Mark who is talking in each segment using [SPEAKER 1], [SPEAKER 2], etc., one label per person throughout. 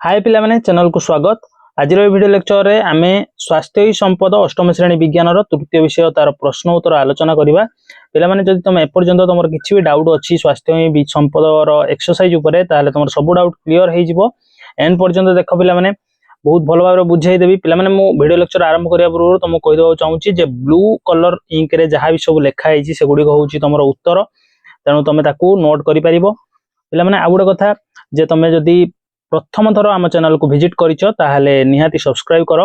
[SPEAKER 1] हाय पिला माने चैनल को स्वागत। आज वीडियो लेक्चर रे आमे स्वास्थ्य ही संपद अष्टम श्रेणी विज्ञान तृतीय विषय तार प्रश्न उत्तर आलोचना करबा। पिला माने जदि तुम एपर्यंत तुम किछि भी डाउट अछि स्वास्थ्य ही संपद एक्सरसाइज उपरे ताले तुम सब डाउट क्लियर हे जिवो। एंड पर्यंत देखो पिला माने बहुत भल भाबरे बुझाई देबी। पिला माने मो वीडियो लेक्चर आरंभ करिया पूर्व तुमको कहि देबा चाहूची जे ब्लू कलर इंक रे जहां भी सब लिखा हेछि से गुडी होउची तुमरो उत्तर, तेनु तुम ताकू नोट करि परिबो। पिला माने आ गुडे कथा जे तुम जदि प्रथम थर आम चैनल को विजिट करिछ ताहले निहाती सब्सक्राइब करो।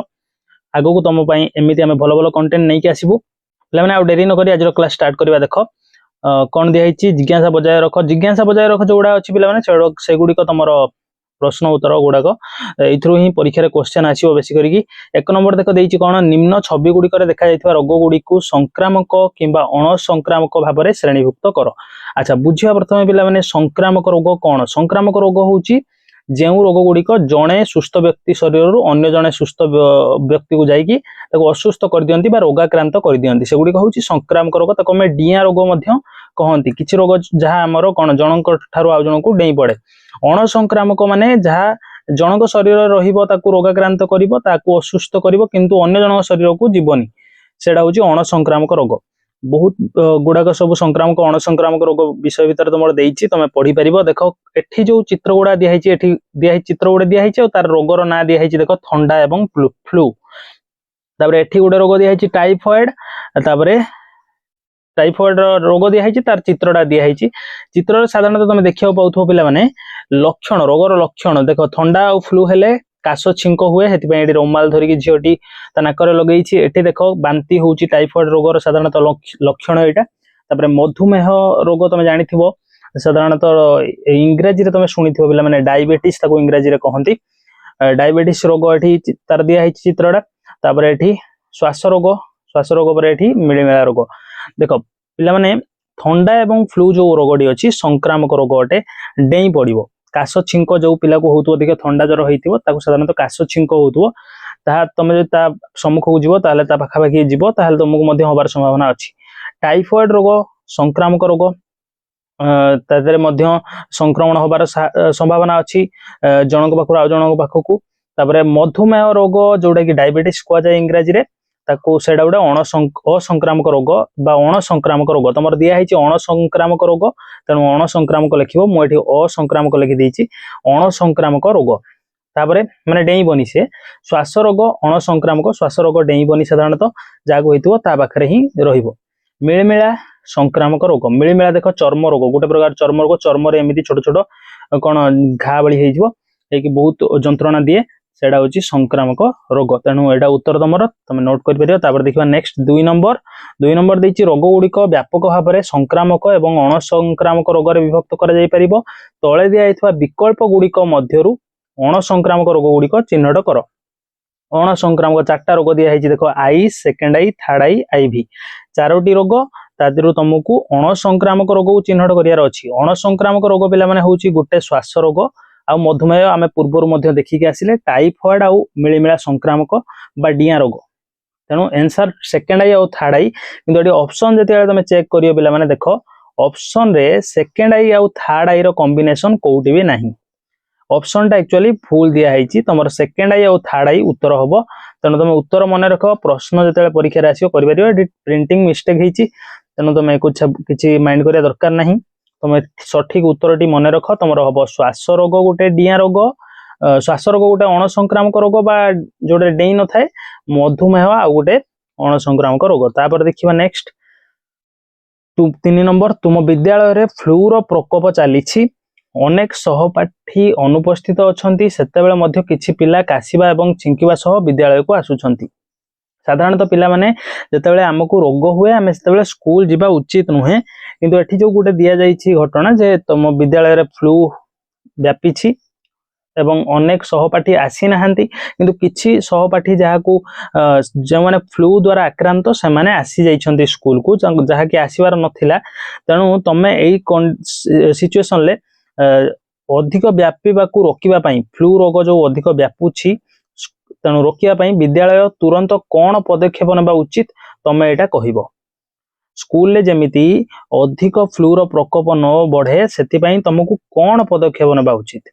[SPEAKER 1] आगो को तुम पई एमिति आमे भलो भलो कंटेंट नै के आसीबू। पिला माने आ डेरी न करी आज क्लास स्टार्ट करबा। देखो कोन दिया हिची जिज्ञासा बजाय रखो। जिज्ञासा बजाय रखो जोडा अछि पिला माने से गुडी को तमरो प्रश्न उत्तर गुडा को इथरु ही परीक्षा रे क्वेश्चन आसीबो। बेसी करी की एक नंबर देखो देइची कोन निम्न छवि गुडी करे देखा जायथिबा रोग गुडी को संक्रामक किंबा अण संक्रामक भाबरे श्रेणीभुक्त करो। अच्छा बुझिया प्रथमे पिला माने संक्रामक रोग कोन? संक्रामक रोग होउची जेउ रोग गुड़िक जड़े सुस्थ व्यक्ति शरीर अन्य जड़े सुस्थ व्यक्ति को जाइकी असुस्थ कर दियंती बा रोगाक्रांत कर दियंती से गुड़िक होउची संक्रामक रोग। ताको हम डिया रोग मध्य कहंती। किछि रोग जहा हमर कोन जनक ठारू आ जनक डेई पड़े। अण संक्रामक माने जहा जनक शरीर रहिबो ताकू रोगाक्रांत करिवो ताकू असुस्थ करिवो किंतु अन्य जनक शरीर को जीवनी, सेडा होउची अण संक्रामक रोग। बहुत गुड़ाक सब संक्रामक अण संक्रामक रोग विषय भीतर तुम देइछि, तुम पढ़ी परिबो। देखो एठी जो चित्र गुड़ा दिया हिची एठी दिया चित्र गुड़ा दिया हिची और तार रोगर ना दिया हिची देखो ठंडा एवं फ्लू। तापर एठी गुडे रोग दिया हिची टाइफॉइड। तापर टाइफॉइड रोग दिया हिची तार चित्रटा दिया हिची। चित्र साधारणतः तुम देखियो पाउथो पिला माने लक्षण रोगर लक्षण देखो ठंडा और फ्लू हेले काश छिंक हुए हेति पई एडी रोमाल धरिकी झियोटी ता नाकरे लगेइछि। एठी देखो बांती होउची टाइफॉइड रोगर साधारणतः लक्षण एटा। तापर मधुमेह रोग तुम जानिथिबो साधारणतः इंग्रजी रे तुम शुनिथिबो पिला माने डायबिटीज ताको इंग्रजी रे कहंती। डायबिटीज रोग एठी तार दिया हिची चित्रटा। तापर एठी श्वास रोग पर एठी मिलिमेला रोग। देखो पिला माने ठंडा एवं फ्लू जो रोगडी अछि संक्रामक रोग अटे। डेई पड़िबो काश छिंक जो पिला को होतो अधिक ठंडा जर होइतिबो ताको साधारणतः काश छिंक होतो ता तुम जे ता सम्मुख को जीवो ताले ता पाखा पाखी जीवो ताले तुमको मध्य होबार संभावना अछि। टाइफॉइड रोग संक्रामक रोग तादरे मध्य संक्रमण होबार संभावना अछि जनक पाखु आ जनक पाखकु। तापरे मधुमेह रोग जोडा कि डायबिटीज को जाय इंग्रजी रे ताको सेडा उडा असंक्रामक रोग बा अण संक्रामक रोग। तमर दिया हिची अण संक्रामक रोग, तेनु अण संक्रामक लिखिबो। मु एठी असंक्रामक लिखि देइची अण संक्रामक रोग। तापरे माने डेई बनी से श्वास रोग अण संक्रामक श्वास रोग डेई बनी साधारणतः जागो होइतबो ता पाखरे ही रहिबो। मिलिमेला संक्रामक रोग। मिलिमेला देखो चर्म रोग गोटे प्रकार चर्म रोग। चर्म रे एमिति छोट छोट कोन घा बळी हेइजबो एकी बहुत जंत्रणा दिए सेडा होची संक्रामक रोग। तेनु एडा उत्तर तमरो तुम नोट कर परियो। तापर देखिबा नेक्स्ट 2 नंबर देइची रोग गुडीक व्यापक भाबरे संक्रामक एवं अण संक्रामक रोग रे विभक्त करा जाय परिबो। तळे दिया हितबा विकल्प गुडीक मध्यरु अण संक्रामक रोग गुडीक चिन्हट करो। अण संक्रामक चारटा रोग दिया हिची देखो आई, सेकेंड आई, थर्ड आई, आईवी चारोटी रोग। तादिरु तुमको अण संक्रामक रोग को चिन्हट करियार अछि। अण संक्रामक रोग पिला माने होउची गुटे श्वास रोग आ मधुमेह आमे पूर्वरु मध्य देखि के आसिले टाइफॉइड आ मिलिमिला संक्रामक बा डिया रोग। तेनु आंसर सेकेंड आई और थर्ड आई। किंतु एडी ऑप्शन जते तुम चेक करियो पिला माने देखो ऑप्शन रे सेकेंड आई और थर्ड आई रो कॉम्बिनेशन कोउटी भी नाही। ऑप्शन टा एक्चुअली फुल दिया हिची तमर सेकेंड आई और थर्ड आई उत्तर होबो। तेनु तुम उत्तर मन रखो प्रश्न जते परीक्षा रे आसीयो करि परियो। एडी प्रिंटिंग मिस्टेक हिची तेनु तुम कुछ किछि माइंड करिया दरकार नाही। तुम सठिक उत्तरटी मन रख तुम हम श्वास रोग गोटे डिया रोग, श्वास रोग गोटे अण संक्रामक रोग बा जोटे डेई न थाए, मधुमेह आ गोटे अण संक्रामक रोग। तापर देखिबा नेक्स्ट 3 नंबर तुम विद्यालय रे फ्लू रो प्रकोप चलीछि अनेक सहपाठी अनुपस्थित अछंती सेतेबेले मध्य किछि पिला कासिबा एवं छिंकिबा सह विद्यालय को आसुछंती। साधारणतः पिला माने जतेबेले हमकु रोग हुए आमे सेतेबेले स्कूल जिबा उचित नुहे। किंतु एठी जो गुटे दिया जाइछि घटना जे तुम विद्यालय रे फ्लू व्यापीछि एवं अनेक सहपाठी आसी नाहंती किंतु किछि सहपाठी जाहाकू जे माने फ्लू द्वारा आक्रांत से माने आसी जाइछंती स्कूल को जहा कि आसीबार नथिला। तेनु तमे एई सिचुएशन ले अधिक व्यापीबा को रोकिबा पई फ्लू रोग जो अधिक व्यापुछि तेनु रोकिबा पई विद्यालय तुरंत कोन पदक्षेप नेबा उचित तमे एटा कहिबो। स्कूल ले जेमिति अधिक फ्लू रो प्रकोप न बढ़े सेति पई तुमको कोन पदक्षेप नेबा उचित।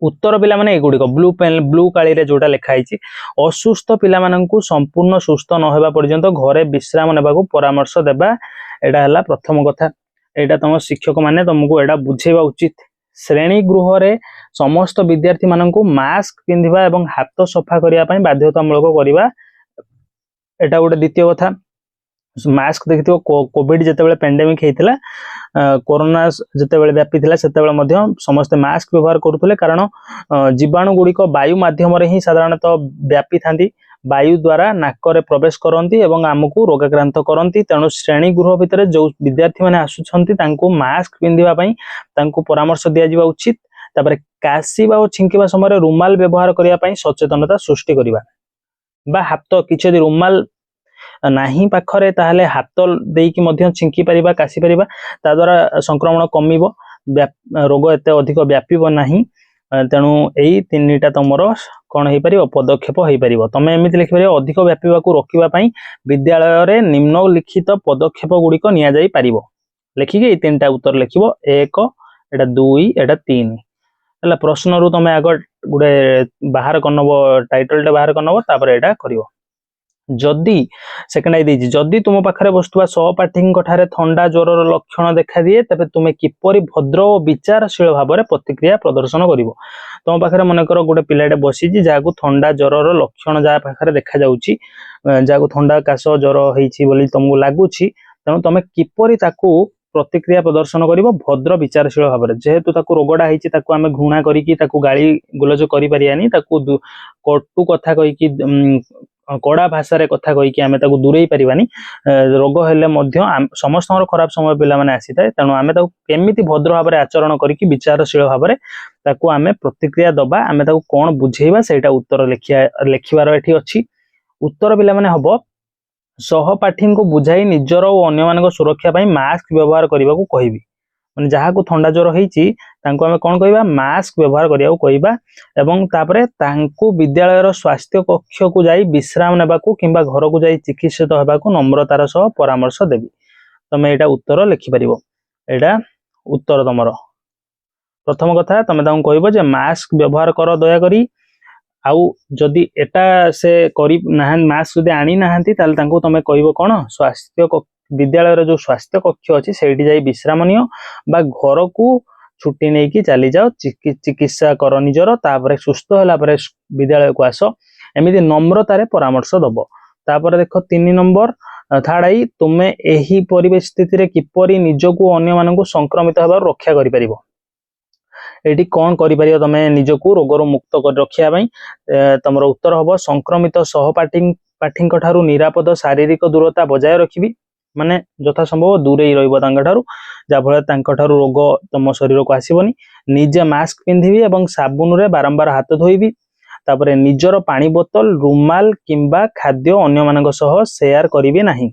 [SPEAKER 1] उत्तर पिला माने एगुड़िक ब्लू पेन ब्लू काली रे जोटा लिखा है असुस्थ पिला माननकु संपूर्ण सुस्थ न होबा पर्यंत घरे विश्राम नेबाकू परामर्श देबा एडा हला प्रथम कथा। एडा तुम शिक्षक माने तुमको एडा बुझेबा उचित। श्रेणी गृह रे समस्त विद्यार्थी माननकु मास्क पिंधिबा एवं हाथ सफा करिया पई बाध्यतामूलक करिबा एटा गोटे द्वितीय कथा। मास्क देखिथिबो कोविड जेतेबेले पेंडेमिक हेतिला कोरोना जेतेबेले व्यापी थिला सेतेबेले मध्य समस्त मास्क व्यवहार करुथले कारण जीवाणु गुड़िक वायु माध्यम रे ही साधारणतः व्यापी थांती वायु द्वारा नाकरे प्रवेश करती एवं आमको रोगाक्रांत करती। तेणु श्रेणी गृह भितर जो विद्यार्थी माने आसुछंती तांको मास्क पिंधिबा पई तांको परामर्श दिया जिबा उचित। तापर काशीबा और छिंकिबा समय रुमाल व्यवहार करिया पई सचेतनता सृष्टि करिबा बा हाथ किछि यदि रुमाल नाही पाखरे ताहले हाथ देकी मध्य छिंकी परिबा काशी परिबा ता द्वारा संक्रमण कमिबो रोग एते अधिक व्यापीबो नाही। तेणु एई तीनटा तमर कोन हेई परिबो पदक्षेप हेई परिबो। तमे एमिति लिखि परिबो अधिक व्यापीबा को रोकिबा पई विद्यालय रे निम्नलिखित पदक्षेप गुडी निया जाई परिबो। लिखिके एई तीनटा उत्तर लिखिबो 1 एटा 2 एटा 3 हला। प्रश्न रु तमे आगर गुडे बाहर करनबो टाइटल टे बाहर करनबो तापर एटा करिवो। जदि सेकेंड आई देछि जदि तुम पाखरे बस्तुवा सहपाठी ठारे थंडा ज्वर लक्षण देखा दिए तबे तुमे किपरि भद्र और विचारशील भाव में प्रतिक्रिया प्रदर्शन करिवो। तुम पाखरे मनकर गोटे पिलाटे बसीछि जाकू थंडा ज्वर लक्षण जा पाखरे देखा जाउछि जाकू थंडा काश ज्वर हेछि बोली तुमको लागुछि तेणु तुम किपरि ताकू प्रतिक्रिया प्रदर्शन करिवो भद्र विचारशील भाव में। जेहेतु ताकू रोगडा हेछि ताकू आमे घृणा करिकि ताकू गाली गुलज करि परियानी ताकू कटु कथा कहिकि कड़ा भाषा रे कथा कहिकि आमे ताकू दूरेई परिबानी। रोग हेले मध्य समस्त खराब समय पिला माने आसीताय तेणु आमे ताकू केमिति भद्र भाव में आचरण करिकि विचारशील भाव में ताकू आमे प्रतिक्रिया दबा आमे ताकू कोन बुझेइबा सेटा उत्तर लेखिबार एठी अछि। उत्तर पिला माने हबो सहपाठी को बुझाई निजर और अन्य मानक सुरक्षा पई मास्क व्यवहार करबा को कहिबी। माने जहा को ठंडा ज्वर हेछि तांको आमे कोन कहिबा मास्क व्यवहार करिया को कहिबा एवं तापरे तांको विद्यालय रो स्वास्थ्य कक्ष को जाई विश्राम नेबा को किंबा घर को जाई चिकित्सित हेबा को नम्रतार सह परामर्श देबी। तमे एटा उत्तर लिखि परिबो। एटा उत्तर तमरो प्रथम कथा तमे तांको कहिबो जे मास्क व्यवहार कर दया करी आउ जदि एटा से करी ना मास्क जदि आनी नाहंती ताल तांको तमे कहिबो कोन स्वास्थ्य विद्यालय रो जो स्वास्थ्य कक्ष अछि सेठी जाई विश्राम नियो बा घर को छुट्टी नहीं कि चली जाओ चिकित्सा कर निजर तापरे सुस्थ होला परे विद्यालय को आस एमिति नम्रतारे परामर्श दबो। तापर देखो 3 नंबर थर्ड आई तुमे एही परिस्थिति रे किपरि निजको अन्य मानकु संक्रमित हेबार रक्षा करि परिबो। एटी कोन करि परिबो तमे निजको रोगरो मुक्त कर रखिया पई तमरो उत्तर हबो संक्रमित सहपाठी ठारू निरापद शारीरिक दूरता बजाय रखिबी माने यथा संभव दूरे रहिबो तांका ठारू जा फल तांका ठारू रोग तम शरीर को आसीबनी। निजे मास्क पिंधिबी एवं साबुन रे बारंबार हाथ धोइबी। तापरे निजर पानी बोतल रुमाल किंबा खाद्य अन्य मानक सह शेयर करिबी नाही।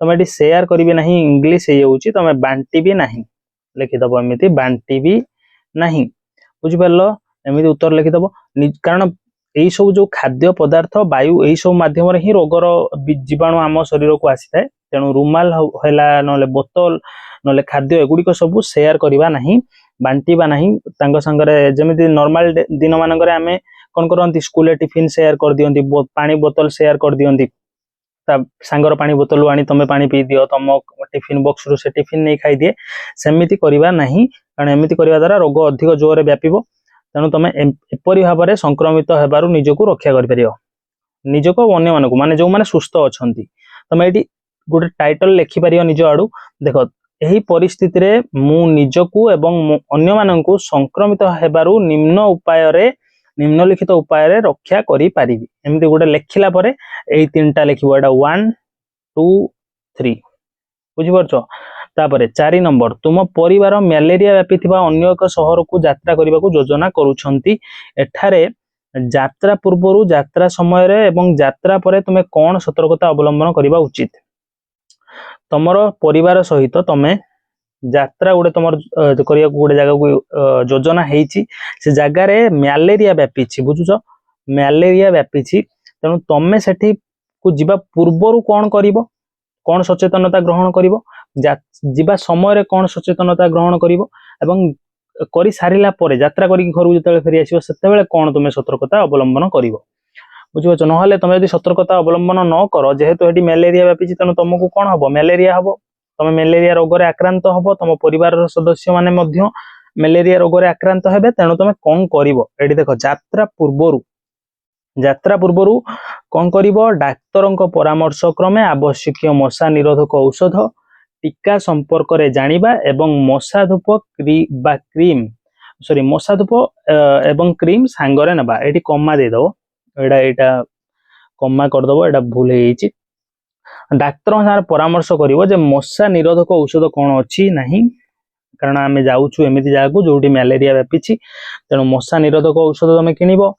[SPEAKER 1] तमे एटी शेयर करिबी नाही इंग्लिश हे होउची तमे बांटीबी नाही लिखि दबो एमिति बांटीबी नाही बुझि परलो एमिति उत्तर लिखि दबो। कारण एई सब जो खाद्य पदार्थ वायु एई सब माध्यम रे ही रोगर जीवाणु आम शरीर को आसीथाय तेणु रुमाल हैला नले बोतल नले खाद्य एगुडी को सब शेयर करिबा नाही बांटीबा नाही। तांको संगरे जेमिति नॉर्मल दिन मानकरे आमे कोन करंती स्कूल टिफिन शेयर कर दियंती पानी बोतल शेयर कर दियंती ता सांगर पानी बोतल आनी तमे पानी पी दियो तम टिफिन बॉक्स रु से टिफिन नहीं खाई दिए सेमिति करिबा नाही। कारण एमिति करिबा द्वारा रोग अधिक जोरे व्यापीबो तेणु तमे एपरि भाव में संक्रमित हेबारु निजको रक्षा करि परियो निजको अन्य मानकु माने जो माने सुस्थ अछंती। तमे एटी गोटे टाइटल लिखि परियो निज आडू देखो एही परिस्थिति रे मु निजको एवं अन्य मानकु संक्रमित हेबारु निम्नलिखित उपाय रे रक्षा करि पारिबी। एमिति गोटे लेखिला परे एही तीनटा लेखिबो एटा 1 2 3 बुझि परछो। तापरे 4 नंबर तुम परिवार मलेरिया व्यापी थिबा अन्य एक शहर को यात्रा करबा को योजना करूछंती एठारे यात्रा पूर्वरु यात्रा समय रे एवं यात्रा परे तुमे कोन सतर्कता अवलंबन करबा उचित। तमरो परिवार सहित तमे यात्रा गोटे तमर करिया गोटे जगह को योजना हेछि से जगह रे मलेरिया व्यापी छि बुझुछो मलेरिया व्यापी छि तेनु तमे सेठी को जिबा पूर्वरु कोन करिवो कोन सचेतनता ग्रहण करिवो जीवा समय रे कोन सचेतनता ग्रहण करिवो एवं କରି ସାରିଲା ପରେ ଯାତ୍ରା କରିକି ଘରକୁ ଯେତେବେଳେ ଫେରି ଆସିବ ସେତେବେଳେ କ'ଣ ତୁମେ ସତର୍କତା ଅବଲମ୍ବନ କରିବ ବୁଝିପାରୁଛ। ନହେଲେ ତମେ ଯଦି ସତର୍କତା ଅବଲମ୍ବନ ନ କର ଯେହେତୁ ଏଠି ମ୍ୟାଲେରିଆ ବ୍ୟାପିଛି ତେଣୁ ତମକୁ କ'ଣ ହବ ମ୍ୟାଲେରିଆ ହବ, ତମେ ମ୍ୟାଲେରିଆ ରୋଗରେ ଆକ୍ରାନ୍ତ ହବ, ତମ ପରିବାରର ସଦସ୍ୟ ମାନେ ମଧ୍ୟ ମ୍ୟାଲେରିଆ ରୋଗରେ ଆକ୍ରାନ୍ତ ହେବେ। ତେଣୁ ତମେ କ'ଣ କରିବ ଏଠି ଦେଖ ଯାତ୍ରା ପୂର୍ବରୁ କ'ଣ କରିବ ଡାକ୍ତରଙ୍କ ପରାମର୍ଶ କ୍ରମେ ଆବଶ୍ୟକୀୟ ମଶା ନିରୋଧକ ଔଷଧ टीका संपर्क रे जानिबा एवं मशा धूप बा क्रीम सॉरी मशा धूप एवं क्रीम सांगरे नबा। एटी कम्मा दे दो एटा कम्मा कर दबो एटा भूल हे छि। डाक्टर सार परामर्श करिवो जे मशा निरोधक औषध कोन अछि नाही कारण आमे जाउछु एमिति जागु जोटी मलेरिया व्यापिछि तेणु मशा निरोधक औषध तमे किनिबो।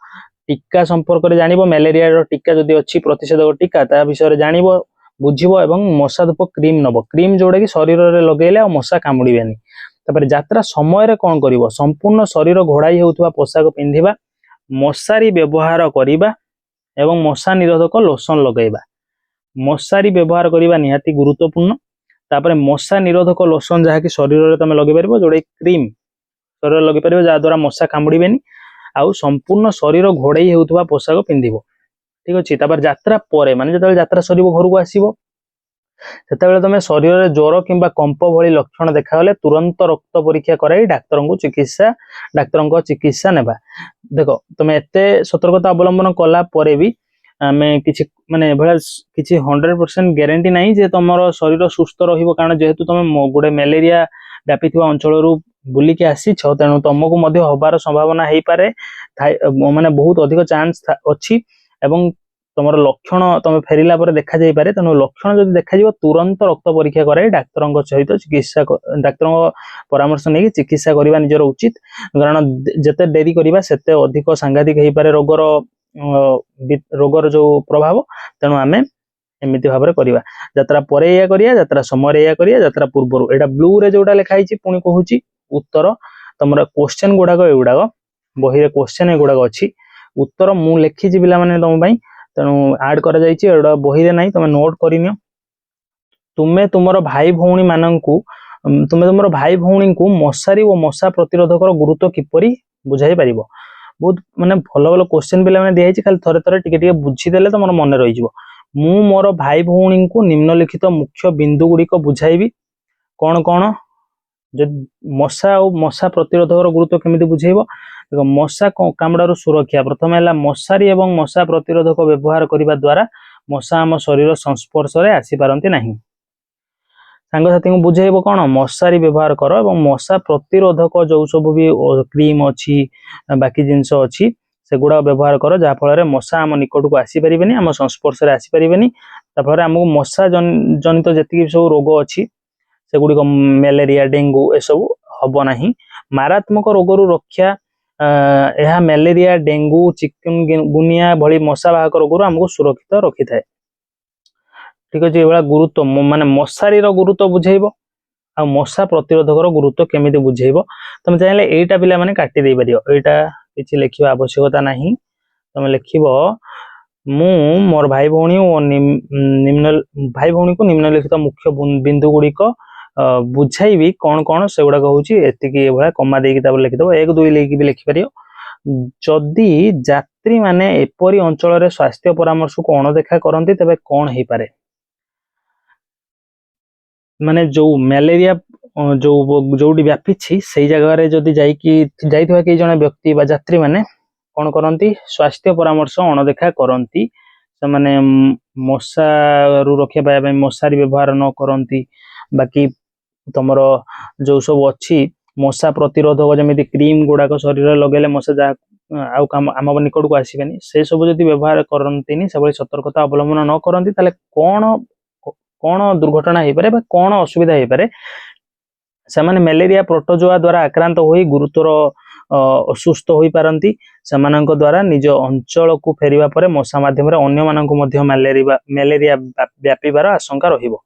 [SPEAKER 1] टीका संपर्क रे जानिबो मलेरिया रो टीका जदि अछि प्रतिषेधक टीका ता विषय रे जानिबो बुझिबो एवं मशा धूप क्रीम नबो क्रीम जोड़ा कि शरीर रे लगेले आ मशा कामुड़ीबेनी। तापर यात्रा समय रे कोन करिवो संपूर्ण शरीर घोड़ाई हेउथबा पोशाक पिंधिबा मशारी व्यवहार करिबा एवं मशा निरोधक लोशन लगेबा। मशारी व्यवहार करिबा निहाती गुरुत्वपूर्ण। तापर मशा निरोधक लोशन जहा कि शरीर रे तमे लगे परिबो जोड़ा क्रीम शरीर रे लगे परिबो जा द्वारा मशा कामुड़ीबेनी आउ संपूर्ण शरीर घोड़ाई हेउथबा पोशाक पिंधिबो ठीक अच्छे। तापर यात्रा परे माने जतबे यात्रा सरीबो घर को आसीबो सेतेबेले तमे शरीर रे ज्वर किंबा कंप भली लक्षण देखागले तुरंत रक्त परीक्षा कराई डाक्तर को चिकित्सा नेबा। देखो तमे एते सतर्कता अवलंबन कला परे भी आमे किछि माने भला किछि 100% गारंटी नाही जे तमरो शरीर सुस्थ रहिबो कारण जेहेतु तमे गोटे मलेरिया व्यापिथिबा अंचल रु बुली के आसी छ तेनु तमको मध्ये होबार संभावना हेई पारे माने बहुत अधिक चांस अछि एवं तुम लक्षण तुम फेरिला पर देखा जाई पारे। तेणु लक्षण जब देखा जाइबो तुरंत रक्त परीक्षा कराई डाक्तर सहित चिकित्सा डाक्तर परामर्श नहीं चिकित्सा करबा निजर उचित कारण जते डेरी करबा सेते अधिक सांघातिक हेई पारे रोगर जो प्रभाव। तेणु आमे एमिति भाबरे करबा यात्रा परे या करिया यात्रा समय या करिया यात्रा पूर्व एटा ब्लू रे जोटा लिखा हिची पुणी कहूची उत्तर तुमरा क्वेश्चन गुडाक एगुडाक बही रे क्वेश्चन एगुडाक अछि उत्तर मु लिखि जी पिला माने तुम पई तेणु ऐड करा जायछि एडा बही रे नाही तुम नोट करिनियो। तुमे तुमरो भाई भौणी माननकु तुमे तुमरो भाई भौणी को मशारी और मशा प्रतिरोधक गुरुत्व किपरि बुझाई परिबो। बहुत माने भलो भलो क्वेश्चन पिला माने दियाछि खाली थरे थरे टिके टिके बुझी देले तमरो मन रहि जिवो। मु मोर भाई भौणी को निम्नलिखित मुख्य बिंदु गुडी को बुझाइबी कोन कोन मशा और मशा प्रतिरोधक गुरुत्व केमिति बुझेइबो। देखो मशा कामड़ारू सुरक्षा प्रथम है मशारी एवं मशा प्रतिरोधक व्यवहार करने द्वारा मशा आम शरीर संस्पर्श में आसी पारती नहीं। सांगसाथी को बुझेइबो कौन मशारी व्यवहार कर एवं मशा प्रतिरोधक जो सब भी क्रीम अच्छी बाकी जिनस अच्छी सेगुड़ा व्यवहार कर जहाँफल मशा आम निकट को आसीपारे आम संस्पर्श में आसीपारे ताफल आमको मशा जनित जी सब रोग अच्छी सेगुड़ी मलेरिया डेंगू ए सब हम ना। मारात्मक रोगरू रक्षा यह मलेरिया डेंगू चिकनगुनिया भली मशा वाहक रोगरू आमको सुरक्षित रखी थाए ठीक अच्छे। ये गुरुत्व माने मशारी गुरुत्व बुझेइबो आ मशा प्रतिरोधक गुरुत्व केमिति बुझेइबो तुम चाहिए एटा पिला माने काटी दे परियो एटा किछि लिखिबा आवश्यकता नाही। तुम लिखिबो मु मोर भाई भौणी और निम्न भाई भौणी को निम्नलिखित मुख्य बिंदु गुड़िक बुझाइबी कौन कौन से गुड़ाक हूँ एतिकी कमा देकी लिखिदब 1 2 लेकिन भी लिखिपर। जदि यात्री माने एपरी अंचल स्वास्थ्य परामर्श को अणदेखा करती तेबे कौन हो पारे माने जो मलेरिया जो व्यापी से जगह जदि जाइथिबा कई जण व्यक्ति बा यात्री माने कौन करती स्वास्थ्य परामर्श अणदेखा करती से माने मशा रु रक्षा पाइबा मशारी व्यवहार न करती बाकी तुमर जो सब अच्छी मशा प्रतिरोधक जमी क्रीम गुड़ाक शरीर लगे मशा आम निकट को आसबेनि से सब जदि व्यवहार करती से सतर्कता अवलंबन न करती ताले कौन कौन दुर्घटना हो पारे कौन असुविधा हो पारे से माने मलेरिया प्रोटोजोआ द्वारा आक्रांत होई गुरुतर असुस्थ हो पारती से द्वारा निज अंचल को फेरिबा परे मशा माध्यम अन्य मानक मलेरिया व्यापीबार आशंका रहिबो।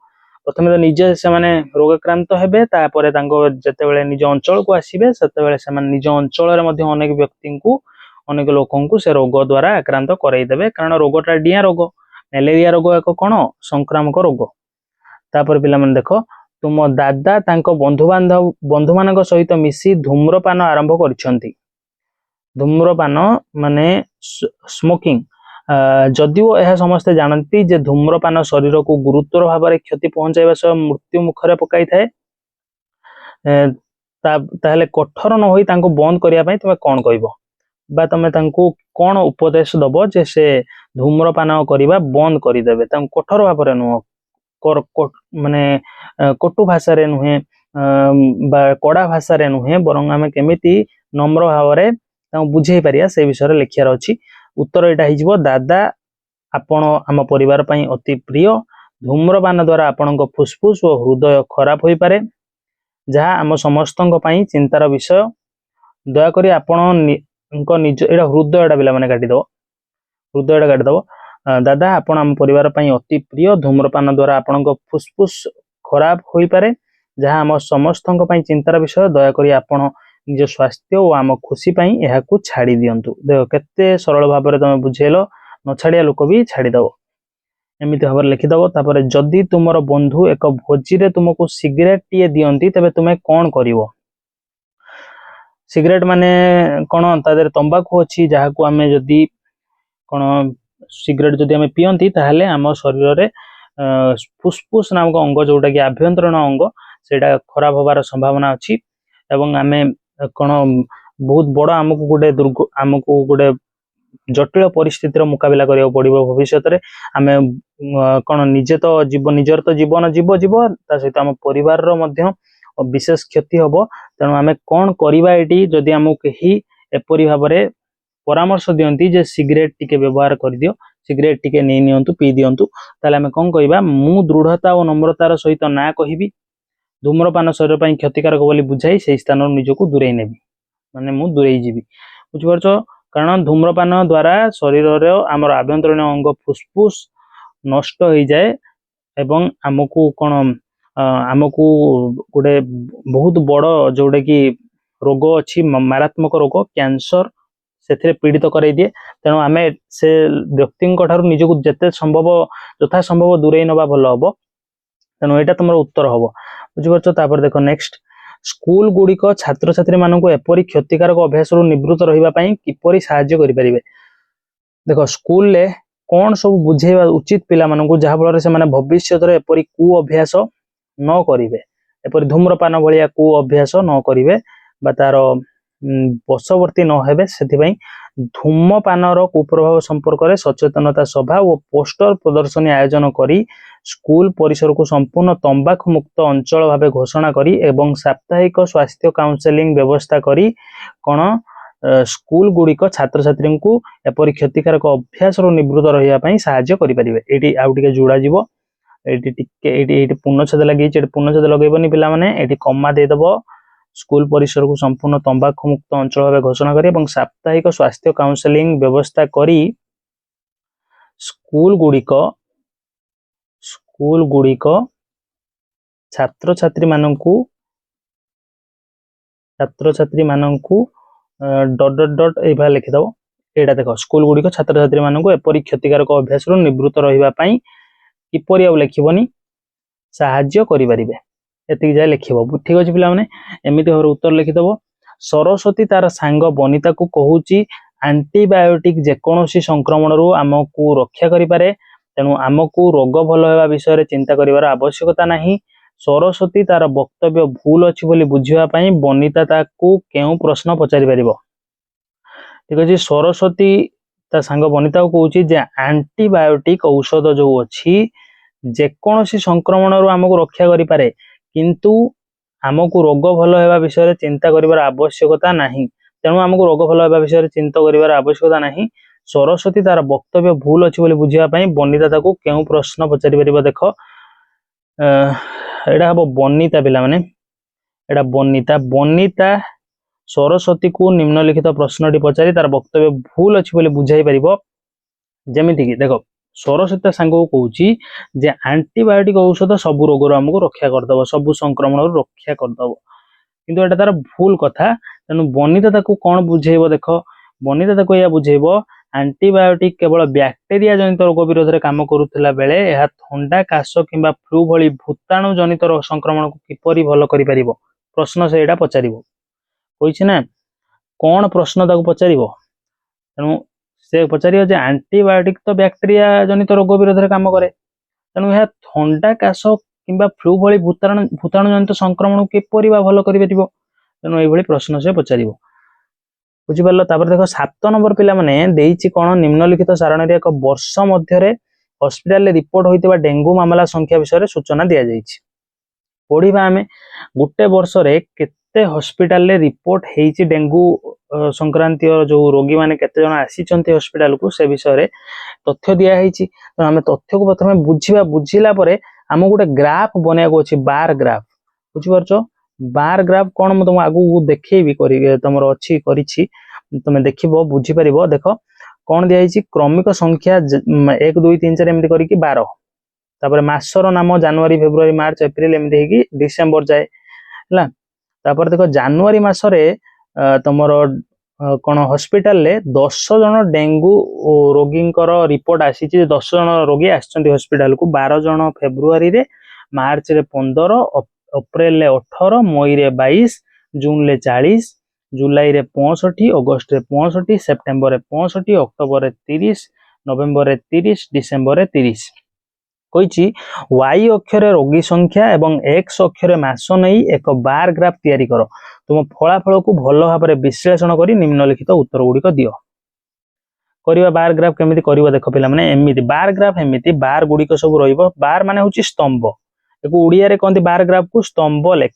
[SPEAKER 1] प्रथम तो निजे से माने रोगाक्रांत हेबे तापर जितेबाला निज अंचल को आसबे से निज अंचल अनेक व्यक्ति को अनेक लोक से रोग द्वारा आक्रांत करईदेवे कारण रोगटा डिया रोग मलेरिया रोग एक कौन संक्रामक रोग। तापर पिला माने देखो तुम दादा तांको बंधु मानक सहित मिसी धूम्रपान आरंभ करिसेंती। धूम्रपान माने स्मोकिंग। जदिओ यह समस्ते जानती जे धूम्रपान शरीर को गुरुतर भाव में क्षति पहुंचाइबा सह मृत्यु मुखरे पकाई थाए, ताहले कठोर न होई तांको बंद करिया पई तुमे कोन कहबो बा तुमे तांको कोन उपदेश दबो जे से धूम्रपान करिबा बंद करि देबे? तांको कठोर भाव में नुह माने कटु भाषा रे नुहे बा कड़ा भाषा रे नुहे, बरং आमे केमिति नम्र भाव रे तांको बुझेई परिया से विषय रे लिखियार अछि। उत्तर एटा हिजबो दादा आपण आम परिवार पई अति प्रिय। धूम्रपान द्वारा आपणक फुसफुस और हृदय खराब होई पारे, जहा आम समस्तक पई चिंतार विषय। दयाकरी आपण निज एटा हृदयटा पिला माने काटी दो, हृदयटा काटी दो। दादा आपण आम परिवार पई अति प्रिय। धूम्रपान द्वारा आपणक फुसफुस खराब होई पारे, जहा आम समस्तक पई चिंतार विषय। दयाकरी आपण निज स्वास्थ्य और आम खुशी पई एहा को छाड़ी दियंतु। देखो केते सरल भाव में तुम बुझेलो, न छाड़िया लोक भी छाड़ी दबो। एमिति भाव लिखि दबो। तापर जदि तुमर बंधु एक भोजी रे तुमको सिगरेट टीए दियंती तेबे तुमे कोन करिवो? सिगरेट माने कोन? तादेर तंबाकू अछि, जहा को आमे जदि कोन सिगरेट जदि आमे पियंती ताहले आम शरीर रे फुसफुस नामक अंग जोटा कि आभ्यंतरण अंग सेटा खराब होबार संभावना अछि। एवं आमे कोन बहुत बड़ आमको गोटे जटिल परिस्थितिर मुकाबिला करिया पड़िबो भविष्य रे। आमे कोन निजे तो निजर तो जीवन जीव ता सहित आम परिवार रो मध्य विशेष क्षति हबो। तेणु आमे कोन करिबा एटी जदि आमको केही एपरि भाव रे परामर्श दियंती जे सिगरेट टिके व्यवहार कर दियो, सिगरेट टिके नै नियंतु, पी दियंतु, ताले आमे कोन कहबा? मु दृढ़ता और नम्रतार सहित ना कहिबी। धूम्रपान शरीर पई क्षतिकारक बोली बुझाई से स्थान निजको दूरेई नेबी, माने मु दूरेई जीवी। बुझि परछो? कारण धूम्रपान द्वारा शरीर रे आमर आभ्यंतरीण अंग फुसफुस नष्ट हो जाए एवं आमको कोन आमको गोटे बहुत बड़ जोड़े कि रोग अच्छी मारात्मक रोग कैंसर से पीड़ित कराई दिए। तेणु आम से व्यक्ति निजक जिते संभव यथा संभव दूरे नवा भल हम। तेणु यहाँ तुम उत्तर हम। बुझीपार? तापर देख नेक्स्ट, स्कूल गुड़िक छात्र छात्री मानक एपरी क्षतिकारक अभ्यास निवृत्त रही किपरि साहाय्य करें? देख स्कूल ले कौन सब बुझेवा उचित पिला मानक जहा फल से माने भविष्य एपरी कु अभ्यास न करिवे, एपरी धूम्रपान भलिया कु अभ्यास न करिवे बा तार वशवर्ती न हेबे। सेथिपई धूम्रपानर कुप्रभाव संपर्क में सचेतनता सभा और पोस्टर प्रदर्शनी आयोजन करी स्कूल परिसर को संपूर्ण तंबाकू मुक्त अंचल भाव घोषणा करी एवं साप्ताहिक स्वास्थ्य काउंसेलिंग व्यवस्था करी कोन स्कूल गुड़िक छात्र छात्री को एपरी क्षतिकारक अभ्यास निवृत्त रही साहाय्य करें। ये आउ टे जोड़ा जीव, ये पूर्णछेद लगे, पूर्णछेद लगेबनी पिला माने एटी कमा देदब। स्कूल परिसर को संपूर्ण तंबाकू मुक्त अंचल भाव घोषणा करी एवं साप्ताहिक स्वास्थ्य काउंसेलिंग व्यवस्था करी स्कूल गुड़िक छात्र छात्री मानकू डॉट डॉट डॉट ये लिखिदब। एटा देख स्कूल गुड़िक छात्र छात्री मानकू एपरी क्षतिकारक अभ्यास निवृत्त रही किपरि आउ लिखिबनी साहाय्य करि परिबे, एति जाय लिखिबो। ठीक अछि पिला माने एमिति भाव उत्तर लिखिदब। सरस्वती तार सांग बनिता को कहूची एंटीबायोटिक जेकोसी संक्रमण रु आमको रक्षा करि पारे, तेणु आमको रोग भल होगा विषय चिंता करिवार आवश्यकता नहीं। सरस्वती तार वक्तव्य भूल अच्छी बोली बुझिबा पई बनिता ताकू केउ प्रश्न पचारि परिबो? ठीक अछि। सरस्वती ता सांग बनिता को कहूची जे एंटीबायोटिक औषध जो अच्छी जेकोसी संक्रमण रु आमको रक्षा करि पारे, किंतु आमको रोग भल होगा विषय चिंता करिवार आवश्यकता नहीं। तेणु आमको रोग भल होगा विषय चिंता करिवार आवश्यकता नहीं। सरस्वती तार वक्तव्य भूल अच्छी बोली बुझिबा पई बनिता ताकू केउ प्रश्न पचारि परिबो? देख एटा हम बनिता पिला माने एटा बनिता सरस्वती को निम्नलिखित प्रश्नटी पचारि तार वक्तव्य भूल अच्छी बोली बुझाई परिबो। जेमिति कि देख सरस्वती सांग को कहूची जे एंटीबायोटिक औषध सब रोग आमको रक्षा करदब, सब संक्रमण रक्षा करदब, किंतु एटा तार भूल कथा। तेणु बनिता ताकू कौन बुझेइबो? देख बनिता ताकू या बुझेइबो आंटीबायोटिक केवल बैक्टेरिया जनित रोग विरोध में काम करुला बेले यह थंडा काश कि फ्लू भली भूताणु जनित संक्रमण को किपरि भल कर प्रश्न से यहाँ पचार ना कौन प्रश्न ताको पचार तेणु से पचार आंटीबायोटिक तो बैक्टेरिया जनित रोग विरोध में काम करे तेणु यह थंडा काश कि फ्लू भली भूताणु जनित संक्रमण को किपरि भल कर तेणु ये प्रश्न से पचार बुझिपार तापर देख 7 नंबर पिला माने देइछि कोन निम्नलिखित सारणी रे एक वर्ष मध्य हॉस्पिटल रिपोर्ट होइतिबा डेंगू मामला संख्या विषय सूचना दिया जाइछि पढ़िबा आमे गुटे वर्ष रे केते hospital ray report हेइछि dengue Sankranti जो रोगी माने केते जण आसीचंती हॉस्पिटल को से विषय रे तथ्य दिया हेइछि तो आमे तथ्य को प्रथमे बुझिला परे हम गोटे ग्राफ बनेया को अछि बार ग्राफ बुझिपारछो बार ग्राफ कौन मुझे तुम आगु देखी तुम अच्छी तुम देख बुझीपर देख कौन दिखाई क्रमिक संख्या 1 2 3 4 एमती करके 12 तापर मासर नाम जनवरी फेब्रुआरी मार्च एप्रिल एमती होगी डिसेम्बर जाए है तापर देख जनवरी मसरे तुम कौन हॉस्पिटल ले 10 जन डेंगू रोगी रिपोर्ट आसी 10 जन रोगी आसछंती हॉस्पिटल को 12 जन फेब्रुआरी रे मार्च रे 15 अप्रैल रे 18 मई रे 22 जून रे 40 जुलाई रे 65 अगस्त रे 65 सेप्टेम्बर रे 65 अक्टोबर रे 30 नवेम्बर रे 30 डिसेम्बर रे 30 कहिछि वाई अक्षर रोगी संख्या एवं एक्स अक्षर मास नहीं एक बार ग्राफ तैयारी कर तुम फलाफल को भल भाव में विश्लेषण कर निम्नलिखित उत्तर गुड़िक दियो करिवा बार ग्राफ केमिति करिवा देख पिला माने एमिति बार ग्राफ एमिति बार गुड़िक सब रहिबो बार माने होछि स्तंभ एको उड़िया रे कहंती बार ग्राफ को स्तंभ लेख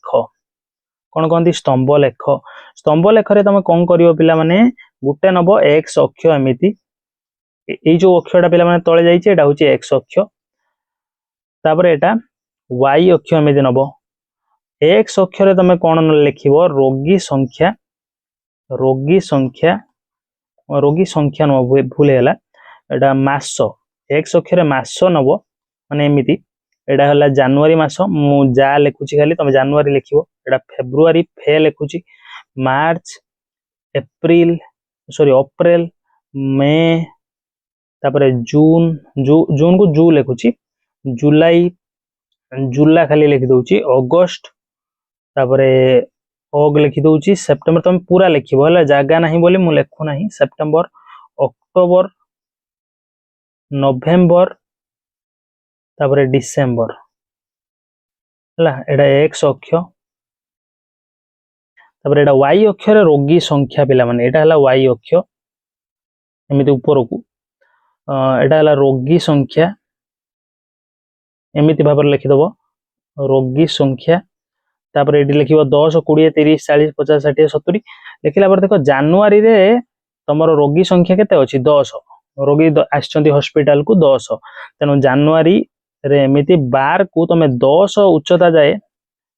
[SPEAKER 1] कौन कहती स्तंभ लेख रे तुम कौन करिवो पिला माने गुटे नब एक्स अक्ष एमिति ए जो अक्षरटा पिला माने तळे जाइछि एटा होछि एक्स अक्ष तापर एटा वाई अक्ष एमिति नब एक्स अक्षरे तुम कौन लिखिबो रोगी संख्या न भूल हैला एटा मास एक्स अक्षरे मास नब माने एमिति एटा हला जनवरी मास मु जा लिखुची खाली तुम जनवरी लिखिबो एटा फेब्रुआरी फे लिखुची मार्च एप्रिल अप्रैल मे तापर जून को जू लिखुची जुलाई जुला खाली लिखि दउची अगस्त तापर अग लिखि दउची सेप्टेम्बर तुम पूरा लिखिबो हला जागा नाही बोली मु लिखु नाही सेप्टेम्बर अक्टोबर नवेम्बर तापर डिसेम्बर हला एटा एक्स अक्ष तापर एटा वाई अक्ष रे रोगी संख्या पिला माने एटा हला वाई अक्ष एमिति ऊपर को एटा हला रोगी संख्या एमिति भाबर लिखि दबो रोगी संख्या तापर एटी लिखिबो 10 20 30 40 50 60 70 लिखिला पर देखो जनवरी रे तमरो रोगी संख्या केते अछि 10 रोगी आछंती हॉस्पिटल को 10 तेनु जनवरी रे एमिति बार को तमे 10 उच्चता जाए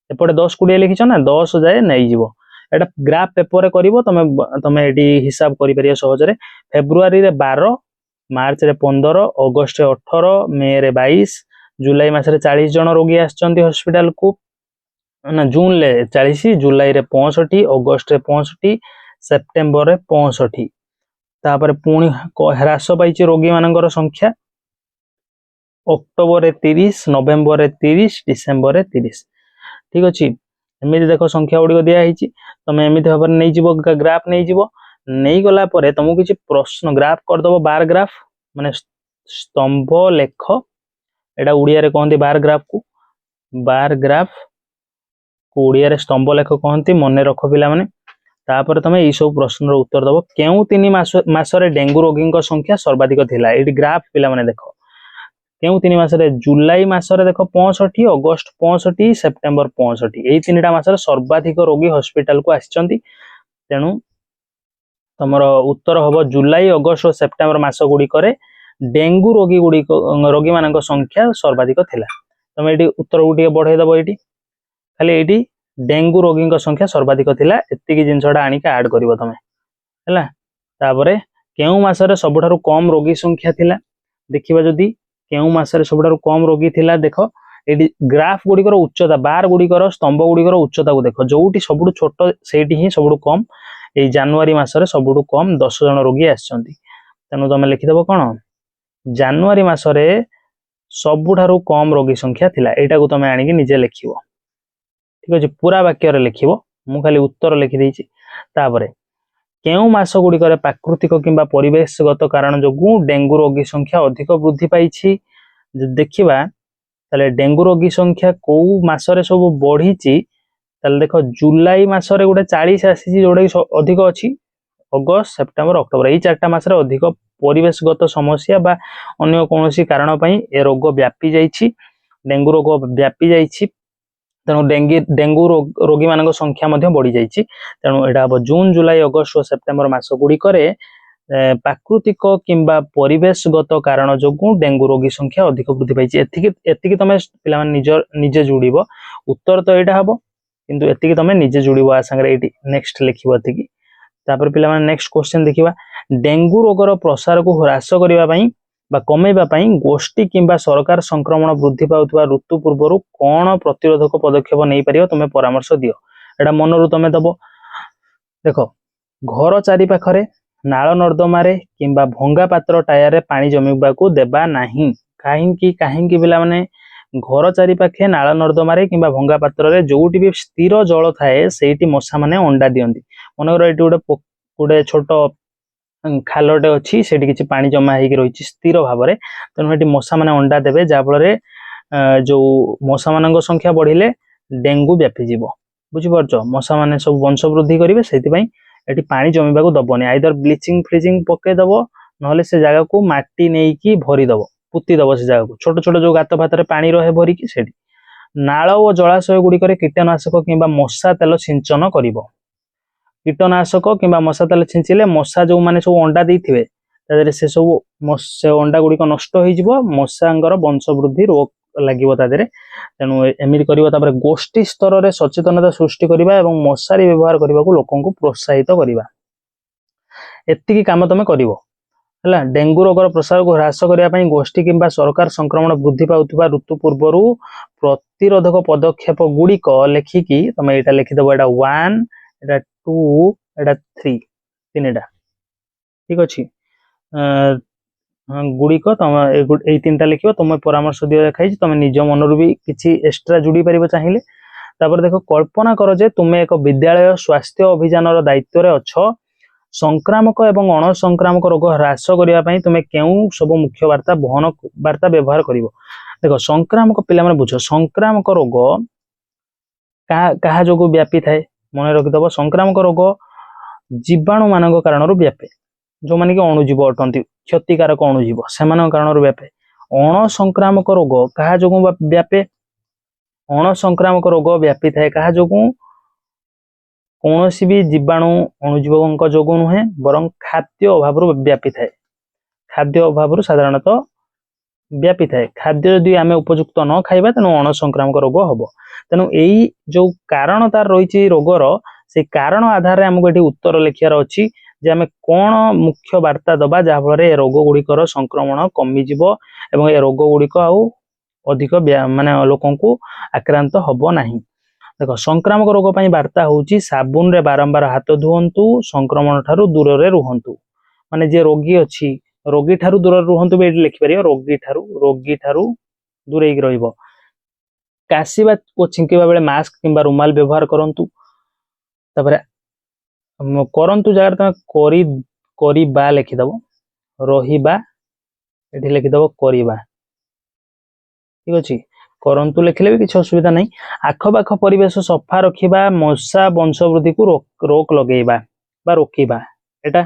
[SPEAKER 1] एपटे 10 20 लिखिछ ना 10 जाए नै जीवो एटा ग्राफ पेपर रे करिवो तमे एटी हिसाब करि परियो सहज रे फेब्रुआरी रे 12 मार्च रे 15 अगस्त रे 18 मे रे 22 जुलाई मास रे 40 जन रोगी आछंती हॉस्पिटल को ना जून ले 40 जुलाई रे 65 अगस्त रे 65 सेप्टेम्बर रे 65 तापर पुणी ह्रास पाइछि रोगी मानकर संख्या अक्टोबर रे 30 नवेम्बर रे 30 डिसेम्बर रे 30 ठीक अछि एमिति देखो संख्या गुडी दिया हिछि तमे एमिति भाबर नै जिवो ग्राफ नै जिवो नै गला परे तुमको किछि प्रश्न ग्राफ कर दबो बार ग्राफ माने स्तंभ लेख एटा उड़िया रे कहंती बार ग्राफ को उड़िया रे स्तंभ लेख कहंती मने रखो पिला माने तापर तमे ई सब प्रश्न रो उत्तर दबो केउ 3 मास रे डेंगू रोगी संख्या सर्वाधिक थिला एटी ग्राफ पिला माने देखो केउ 3 मास रे जुलाई मास रे देखो 65 अगस्त 65 सेप्टेम्बर 65 एई 3टा मास रे सर्वाधिक रोगी हॉस्पिटल को आछंती तेनु तमरो उत्तर हबो जुलाई अगस्त और सेप्टेम्बर मास गुडी करे डेंगू रोगी मानक संख्या सर्वाधिक थिला तमे एटी उत्तर गुडी बढ़ाई दबो एटी खाली एटी डेंगू रोगी संख्या सर्वाधिक थिला एतिकी जिंसडा आनी का ऐड करिवो तमे हैला तापरे केउ मास रे सबठारु कम रोगी संख्या थिला देखिबा जदी केउ मास रे सबठारु कम रोगी थिला देखो एटी ग्राफ गुडी उच्चता बार गुडी स्तंभ गुडी उच्चता को देखो जोटी सबठु छोट सेठी ही सबठु कम ए जनवरी मास रे सबठु कम 10 जन रोगी आछंती तेणु तुम लिखिदेव कौन जानुआरी मासरे सबुठारु कम रोगी संख्या थिला एटा को तुम आनिकी निजे लिखिबो ठीक अछि पूरा वाक्य रे लिखिबो मु खाली उत्तर लिखि देइछि तापरे केउ मास गुड़िकर प्राकृतिक किंबा परिवेशगत कारण जोगु डेंगू रोगी संख्या अधिक वृद्धि पाइछि देखिबा ताले डेंगू रोगी संख्या को मासरे सब बढ़ीछि ताले देखो जुलाई मासरे गोटे 40 आसीछि जोडे अधिक अछि अगस्त सेप्टेम्बर अक्टोबर एई चारटा मासरे अधिक परिवेशगत समस्या बा अन्य कोनोसी कारण पई ए रोग व्यापी जाइछि डेंगू रोग व्यापी जाइछि तेणु डेंगू रोगी मान संख्या बढ़ी जाइछि तेणु एटा हम जून जुलाई अगस्त और सेप्टेम्बर मास गुड़िकरे प्राकृतिक किंबा परिवेशगत कारण जोगु डेंगू रोगी संख्या अधिक वृद्धि पाइछि एतिकी तमे पिला निजे जोड़िबो उत्तर तो एटा हबो किंतु एतिकी तमे निजे जोड़िबो आ संगे एटी नेक्स्ट लिखिबो एतिकी तापर पिला माने नेक्स्ट क्वेश्चन देखिबा डेंगू रोगर प्रसार को ह्रास करिबा पई बा कमेबा पई गोष्ठी किंबा सरकार संक्रमण वृद्धि पाउथबा ऋतु पूर्वरु कोन प्रतिरोधक पदक्षेप नै परियो तमे परामर्श दियो एटा मनरु तमे दबो देखो घर चारि पाखरे नाଳ नर्दमारे किंबा भंगा पात्र टायर रे पानी जमिबा को देबा नाही काहेकि पिला माने घर चारि पाखे नाଳ नर्दमारे किंबा भंगा पात्र रे जोउटी भी स्थिर जल थाए सेठी मशा माने अंडा दियंती मनगर एटी गोटे छोट खालटे अच्छी से किसी पानी जमा हो रही स्थिर भाव में तेणु ये मशा मैंने अंडा देवे जहाँफल जो मशा मान संख्या बढ़िले डेंगू व्यापीजी बुझीपार मशा मैंने सब वंश वृद्धि करेंगे से ये पानी जमीवा को दबनी आइदर ब्लीचिंग फ्लिचिंग पकईदब ना से जगह को माटी नहीं भरीदब पुतीदब से जगह को छोट छोट जो गात फातर पानी रहे भरिकी से नाल और जलाशय गुड़िक कीटनाशक किंबा मशा तेल सिंचन कर कीटनाशक किंबा मशा तेल छिंचिले मशा जो माने सब अंडा देइथिबे तादरे से सब से अंडा गुड़िक नष्ट हो मशांगर वंश वृद्धि रोग लागिबो तादरे तेणु एमिति करिबो तापर गोष्ठी स्तर रे सचेतनता सृष्टि करिबा एवं मशारी व्यवहार करिबा को लोकन को प्रोत्साहित करिबा एतिकी काम तमे करिवो हला डेंगू रोगर प्रसार को ह्रास करिया पई गोष्ठी किंबा सरकार संक्रमण वृद्धि पाउथबा ऋतु पूर्वरु प्रतिरोधक पदक्षेप गुड़िक लेखिकी तमे एटा लिखि देबो एटा 1 एटा 2 एटा 3 तीनटा ठीक अछि गुड़िक तुम ए तीनटा लिखिबो तुम परामर्श दियो देखाई तुम निज मनरु भी किछि एक्स्ट्रा जुड़ी परिबो चाहिए तापर देखो कल्पना कर जे तुमे एक विद्यालय स्वास्थ्य अभियान रो दायित्व रे अछो संक्रामक एवं अणसंक्रामक रोग ह्रास करिया पई तुमे केउ सब मुख्य वार्ता व्यवहार करिवो देखो संक्रामक पिला माने बुझो संक्रामक रोग कहा जोगु व्यापी थाए मन रखिदब संक्रामक रोग जीवाणु मान कारण व्यापे जो माने कि अणुजीव अटंती क्षतिकारक अणुजीव से कारण व्यापे अणसंक्रामक रोग कहा जोगु व्यापे अणसंक्रामक रोग व्यापी थाए कहा जोगु कौनसी भी जीवाणु अणुजीव जोगु नुहे बरं खाद्य अभाव व्यापी थाए खाद्य अभाव साधारणतः व्यापी थाए खाद्य यदि आम उपयुक्त न खाइबा तेणु अणसंक्रामक रोग हम तेणु यही जो कारण तार रही रोगर से कारण आधार रे हमको ये उत्तर लिखार अच्छी जे आम कौन मुख्य वार्ता दबा जहाँफल ए रोग गुड़िकर संक्रमण कमिजिव एवं ए रोग गुड़िक आउ अधिक माने लोकन को आक्रांत हब नहीं देखो संक्रामक रोग पई वार्ता होउची साबुन रे बारंबार हाथ धुवंतु संक्रमण ठारू दूर रे रुहंतु माने जे रोगी अछि रोगी ठारू दूर रे रुहंतु बे लिखि परियो रोगी ठारू दूरेक रहिबो काशीबा को छिंकीबा बेले मास्क किंबा रुमाल व्यवहार करंतु तापरे करंतु जगह तमे करिबा लिखिदबो रहिबा एठी लिखिदबो करिबा ठीक अछि करंतु लिखले भी किसी असुविधा नहीं आखपाख परिवेश सफा रखिबा मशा वंश वृद्धि को रोक लगेबा बा रोकिबा एटा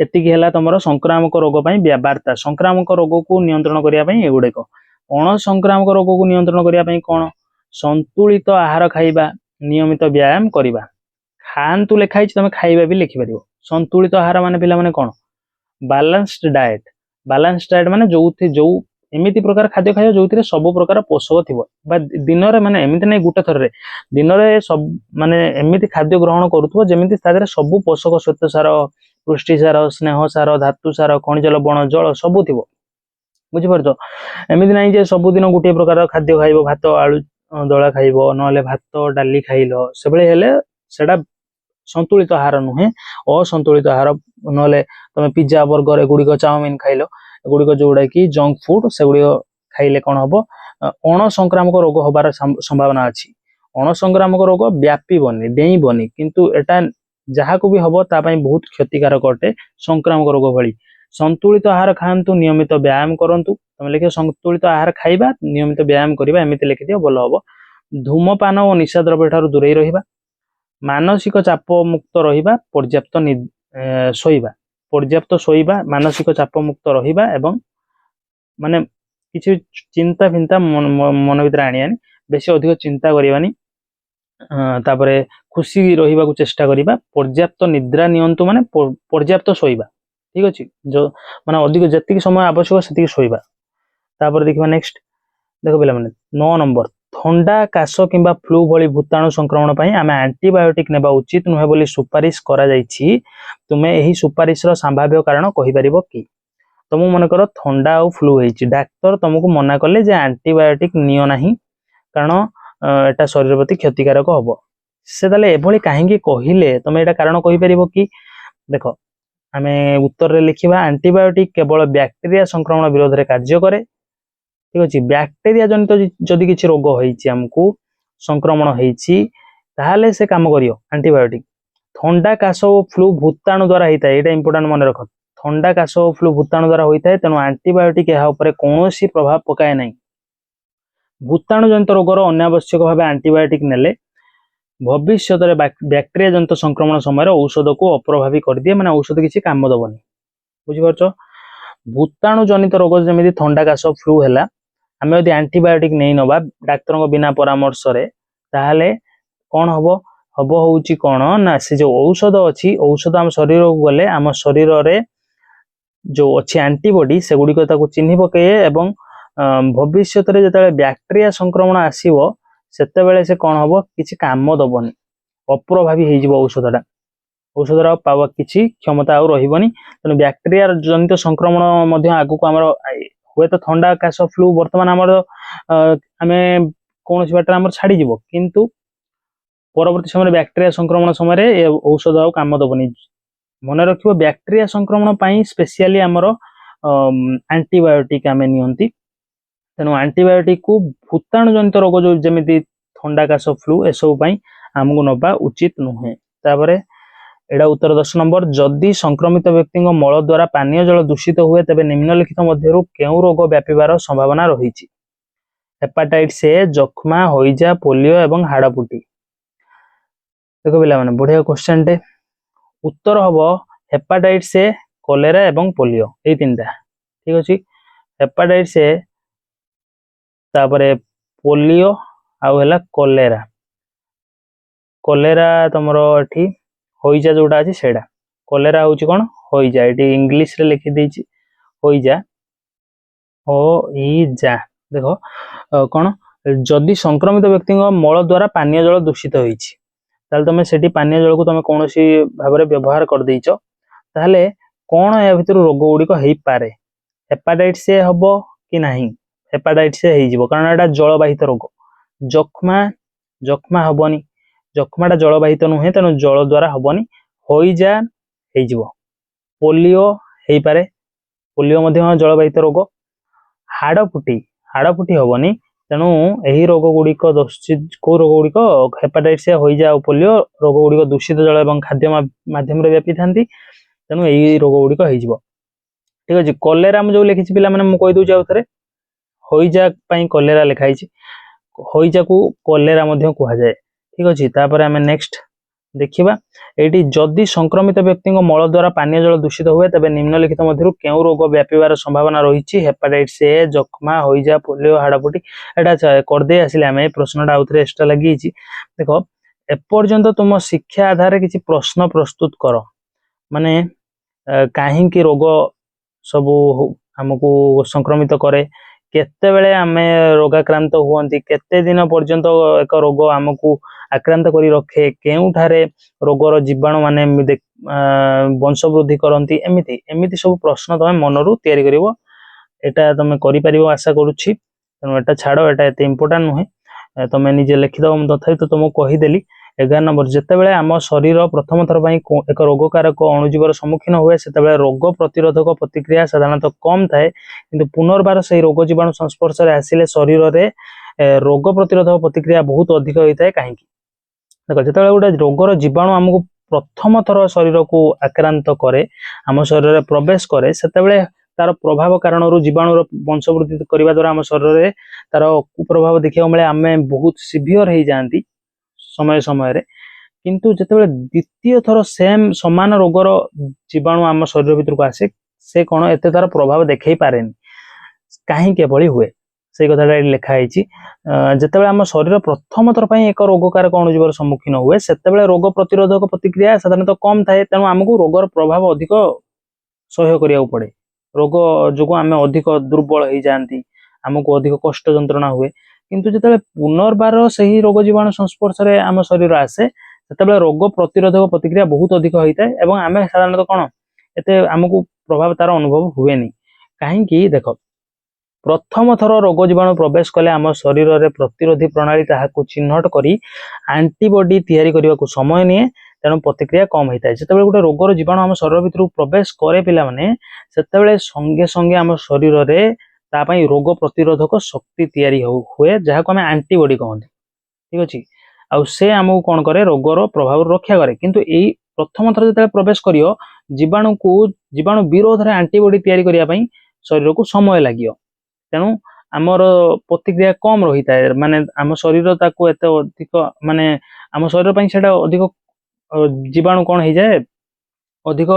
[SPEAKER 1] एतिकी हैला तमरो संक्रामक रोग पई वार्ता संक्रामक रोग को नियंत्रण करिया पई एगुडेको अण संक्रामक रोग को नियंत्रण करिया पई कोन संतुलित आहार खाइबा नियमित व्यायाम करिबा खांतु लेखाई तमे खाइबा भी लिखि परिबो संतुलित आहार माने पिला माने कोन बैलेंस्ड डाइट माने जो एमिति प्रकार खाद्य खाइबा जोथिरे सब प्रकार पोषक थिबो बा दिन रे माने एमिति नै गुटे थर रे दिन रे सब माने एमिति खाद्य ग्रहण करूथबो जेमिति तादरे सब पोषक श्वेत सार पुष्टि सार स्नेह सार धातु सार खनिज लवण जल सब थिबो बुझि परछो एमिति नै जे सब दिन गुटे प्रकार खाद्य खाइबो भात आलू दळा खाइबो नले भात डाली खाइलो सेबळे हेले सेडा संतुलित आहार नुहे असंतुलित आहार नले तुम पिज्जा बर्गर एगुड़िक चाउमिन खाइल एगुड़िक जोड़ा कि जंक फूड से गुड़िक खाइले कौन हम अण संक्रामक रोग हबार संभावना अच्छी अण संक्रामक रोग व्यापीबनी डेईबनी किंतु एटा जहाँ को भी हम तापाई बहुत क्षतिकारक अटे संक्रामक रोग भली संतुलित आहार खातु नियमित व्यायाम करंतु तुम लिख संतुलित आहार खाइबा नियमित व्यायाम करबा एमिति लिखि दियो भल हम धूमपान और निशा द्रव्य ठारू दूरे रहिबा मानसिक चाप मुक्त रहिबा पर्याप्त शोइबा मानसिक चाप मुक्त रहिबा एवं माने किसी चिंता फिंता मन भीतर आनियानी बेसी अधिक चिंता करबानी तापरे खुशी रहिबा को चेष्टा करिबा पर्याप्त निद्रा नियंतु माने पर्याप्त शोइबा ठीक अछि जो माने अधिक जतिक समय आवश्यक सेतिक शोइबा तापर देखिबा नेक्स्ट देखो पिला माने 9 नंबर थंडा काश किंबा फ्लू भली भूताणु संक्रमण पई आमे एंटीबायोटिक नेबा उचित नुहे बोली सुपारिश करा जाईछि तुमे एही सुपारिश रो संभाव्य कारण कहि परिबो की तुम मन कर थंडा और फ्लू होइछि डाक्टर तुमको मना कले जे एंटीबायोटिक नियो नाही कारण एटा शरीर प्रति क्षतिकारक हबो से ताले एभली काहेकि कहिले तुम एटा कारण कहि परिबो की देखो आमे उत्तर रे लिखिबा एंटीबायोटिक केवल बैक्टीरिया संक्रमण विरोध रे कार्य करे ठीक अछि बैक्टीरिया जनित जदि किछि रोग होइछि हमकु संक्रमण होइछि ताहाले से काम करियो एंटीबायोटिक थंडा काश और फ्लू भूताणु द्वारा होता है एटा इंपोर्टेंट मन रख थंडा काश और फ्लू भूताणु द्वारा होता है तेणु एंटीबायोटिक यह ऊपर कौनसी प्रभाव पकाए नहीं भूताणु जनित रोगर अनावश्यक भाव एंटीबायोटिक नेले भविष्य बैक्टीरिया जनित संक्रमण समय औषध को अप्रभावी कर दिए माने औषध किसी काम दबनी बुझिपारछ भूताणु जनित रोग जमी थंडा काश फ्लू है आम यदि एंटीबायोटिक नहीं नवा डाक्तर बिना परामर्श रे ताहले कौन हम हम हूँ कौन ना से जो औषध अच्छी औषध आम शरीर को गले आम शरीर रे जो अच्छी एंटीबॉडी से गुड़िक चिन्ह पकए एवं भविष्य जो बैक्टीरिया संक्रमण आसो से कौन हम किसी काम दबनी अप्रभावी हो औषधटा औषधर पावा किसी क्षमता आउ रही तेणु बैक्टीरिया जनित संक्रमण आगु को हुए तो थंडा काश फ्लू बर्तमान आम कौन बाटर छाड़ी किंतु परवर्ती समय बैक्टीरिया संक्रमण समय औषध आउ काम दबनी मन रखिबो बैक्टीरिया संक्रमण पई स्पेशली हमर एंटीबायोटिक आमे नियंती तेणु एंटीबायोटिक को भूताणु जनित रोग जो जमिति थंडा काश फ्लू एसबू पई हमको नबा उचित नुहे तापरे एडा उत्तर 10 नंबर जदि संक्रमित व्यक्ति मल द्वारा पानीय जल दूषित हुए तेबे निम्नलिखित मध्यरु केउ रोग व्यापीबार संभावना रही हेपाटाइटिस ए जख्मा होइजा पोलियो एवं हाड़फुटी देखो पिला माने बढ़िया क्वेश्चन टे उत्तर हम हेपाटाइटिस ए कलेरा एवं पोलियो ये तीनटा ठीक अच्छे हेपाटाइटिस ए तापरे पोलियो आउ है कलेरा कलेरा तुमर एठी होइजा जोटा अछि सेडा कलेरा होउची कोन होइजा एठी इंग्लिश रे लिखि देछि होइजा होइजा देखो कोन जदि संक्रमित व्यक्ति मल द्वारा पानीय जल दूषित होइछि ताले तुम सेठी पानीय जल को तुम कोनोसी भाबरे व्यवहार कर देइछो ताले कोन या भितर रोग गुडी को हेइ पारे हेपाटाइटिस ए हबो कि नाही हेपाटाइटिस ए हेइ जिवो कारण एटा जलवाहित रोग जख्मा जख्मा हबोनी जख्माटा जलवाहित नुहे तेणु जल द्वारा हबनी होइजा हेइ जिवो पोलियो हेइ पारे पोलियो मध्य जलवाहित रोग हाड़फुटी हबनी तेणु यही रोग गुड़िक कौ रोग गुड़िक हेपाटाइटिस होइजा और पोलियो रोग गुड़िक दूषित जल और खाद्य माध्यम व्यापी था तेणु यही रोग गुड़िक हो ठीक अच्छे कलेरा जो लिखी पिला मैंने कही दूसरी आउ थे होइजा कलेरा लिखाई होइजा को कलेरा कहुए ठीक अच्छे तापर आम नेक्स्ट देखिबा एटी जदि संक्रमित व्यक्ति मल द्वारा पानीय जल दूषित हुए तेबे निम्नलिखित मध्यरु केउ रोग व्यापीबार संभावना रही हेपाटाइटिस ए जख्मा होइजा पोलियो हाड़फुटी एटा कर दे आसिले आम प्रश्नटा आउ थे एक्स्ट्रा लगी देखो एपर्यंत तुम शिक्षा आधार किसी प्रश्न प्रस्तुत कर माने कहीं रोग सबू हमको संक्रमित करे केते बेले आमे रोगाक्रांत हुअंती केते दिन पर्यंत एक रोग हमको आक्रांत करी रखे केउठारे रोगर जीवाणु माने वंश वृद्धि करती एमिति एमिति सब प्रश्न तुम मनरू तैयारी करिवो एटा तुम करि परिवो आशा करूछि तेणु एटा छाड़ो एटा एते इंपोर्टेंट नुहे तुम निजे लिखिदब तथापि तो तुमको कहीदेली 11 नंबर जितेबाला आम शरीर प्रथम थर पर एक रोगकारक अणुजीवर सम्मुखीन हुए से रोग प्रतिरोधक प्रतिक्रिया साधारणतः कम थाए किंतु पुनर्बार से रोग जीवाणु संस्पर्श में आसिले शरीर में रोग प्रतिरोधक प्रतिक्रिया बहुत अधिक होता है कहीं देख जो गोटे रोगर जीवाणु आमको प्रथम थर शरीर को आक्रांत करे आम शरीर में प्रवेश करे से तार प्रभाव कारण जीवाणु वंशवृद्धि करने द्वारा आम शरीर में तार कुप्रभाव देखा मिले आम बहुत सिवियर हो जाती समय समय किंतु जिते द्वितीय थर सेम समान रोगर जीवाणु आम शरीर भीतर को आसे से कौन एत तार प्रभाव देखई पारे कहीं हुए से कथा लिखाई जिते आम शरीर प्रथम थर पर एक रोगकारक अणुजीवर सम्मुखीन हुए से रोग प्रतिरोधक प्रतिक्रिया साधारणतः कम थाए तेणु आमको रोगर प्रभाव अधिक सहय करिया पड़े रोग जो आम अधिक दुर्बल हो जाती आमको अधिक कष्ट जंत्रणा हुए किंतु जिते पुनर्बार से ही रोग जीवाणु संस्पर्श में आम शरीर आसे से रोग प्रतिरोधक प्रतिक्रिया बहुत अधिक होता है एवं आम साधारणतः कौन एत आमको प्रभाव तार अनुभव हुए कहीं देख प्रथम थर रोग जीवाणु प्रवेश कले आम शरीर में प्रतिरोधी प्रणाली ताहाको चिन्हट करी एंटीबॉडी तैयारी करने को समय निए तेणु प्रतिक्रिया कम होता है जिते गोटे रोगर जीवाणु आम शरीर भीतर प्रवेश करे पिला माने सेतेबेले संगे संगे आम शरीर में तापाई रोग प्रतिरोधक शक्ति तैयारी हुए जहाँ को आम एंटीबॉडी कहते ठीक अच्छे आउ से आमको कौन करे रोगर प्रभाव रक्षा करे किंतु यही प्रथम थर जो प्रवेश कर जीवाणु को जीवाणु विरोध में एंटीबॉडी तैयारी करने शरीर को समय लगे तेणु आमर प्रतिक्रिया कम रही है माने आम शरीर ताको एत अधिक माने आम शरीर से अधिक जीवाणु कौन हो जाए अधिक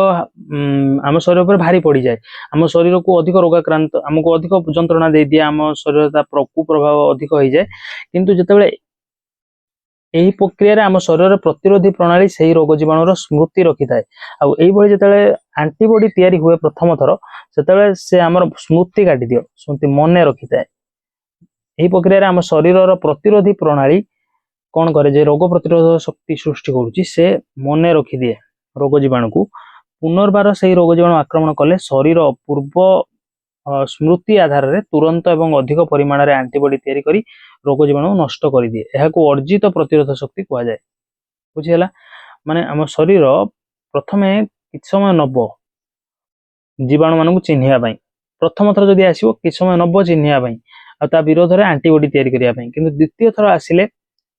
[SPEAKER 1] आम शरीर पर भारी पड़ जाए आम शरीर को अधिक रोगाक्रांत आमको अधिक जंत्रणा दे दिए आम शरीर कुप्रभाव अधिक हो जाए किंतु जितेबाला यही प्रक्रिया आम शरीर प्रतिरोधी प्रणाली से रोग जीवाणुर स्मृति रखी थाए आईभली जो एंटीबॉडी तैयारी हुए प्रथम थर से आमर स्मृति काटी दियो स्मृति मन रखी थाए यही प्रक्रिया आम शरीर प्रतिरोधी प्रणाली कौन करे जे रोग प्रतिरोधक शक्ति सृष्टि करुच्ची से मन रखी दिए रोग जीवाणु को पुनर्बार से रोग जीवाणु आक्रमण कले शरीर पूर्व स्मृति आधार में तुरंत एवं अधिक परिमाण में एंटीबॉडी तैयारी करी रोग जीवाणु नष्ट कर दिए यह अर्जित प्रतिरोध शक्ति कह जाए बुझीगला माने आम शरीर प्रथमे किछ समय नब जीवाणु मान चिन्हवाई प्रथम थर जदि आसो कि समय नब चिन्हवाई आ विरोध में एंटीबॉडी तैयारी करने किंतु द्वितीय थर आसिले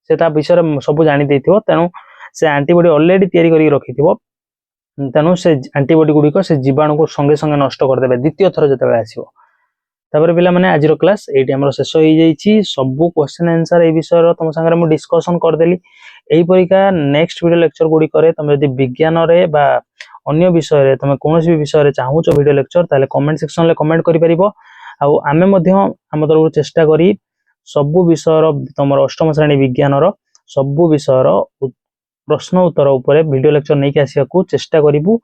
[SPEAKER 1] से विषय सब जानी देथिबो तेणु से एंटीबॉडी ऑलरेडी तैयारी करके रखिथिबो तेणु से एंटीबॉडी गुड़िक से जीवाणु को संगे संगे नष्ट करदे द्वितीय थर जो आसो तापर पिला माने आज क्लास ये आम शेष हो जाइए सब क्वेश्चन आंसर ये विषय तुम सागर मुझे डिस्कसन करदेली यही परिका नेक्स्ट वीडियो लेक्चर गुड़िक तुम यदि विज्ञान रे बा अन्य विषय तुम कौन भी विषय चाहूच वीडियो लेक्चर ताले कमेंट सेक्शन में कमेंट कर आम आम तरफ चेष्टा करी सबु विषय तुम अष्टम श्रेणी विज्ञान सबु विषय प्रश्न उत्तर उपर वीडियो लेक्चर नहीं आसा चेष्टा करूँ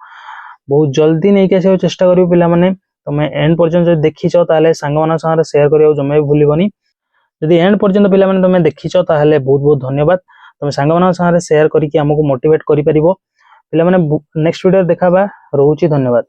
[SPEAKER 1] बहुत जल्दी नहीं आसा चेष्टा करूँ पिला माने तुम एंड पर्यंत जो देखीच ताले सांग मान संगे शेयर करिया जमा भी भूलबनी जदि एंड पर्यंत पिला माने तुम देखीच ताले बहुत बहुत धन्यवाद तुम सांग मान संगे शेयर करके हमको मोटिवेट करि परिबो पिला माने नेक्स्ट वीडियो देखाबा रहूची धन्यवाद।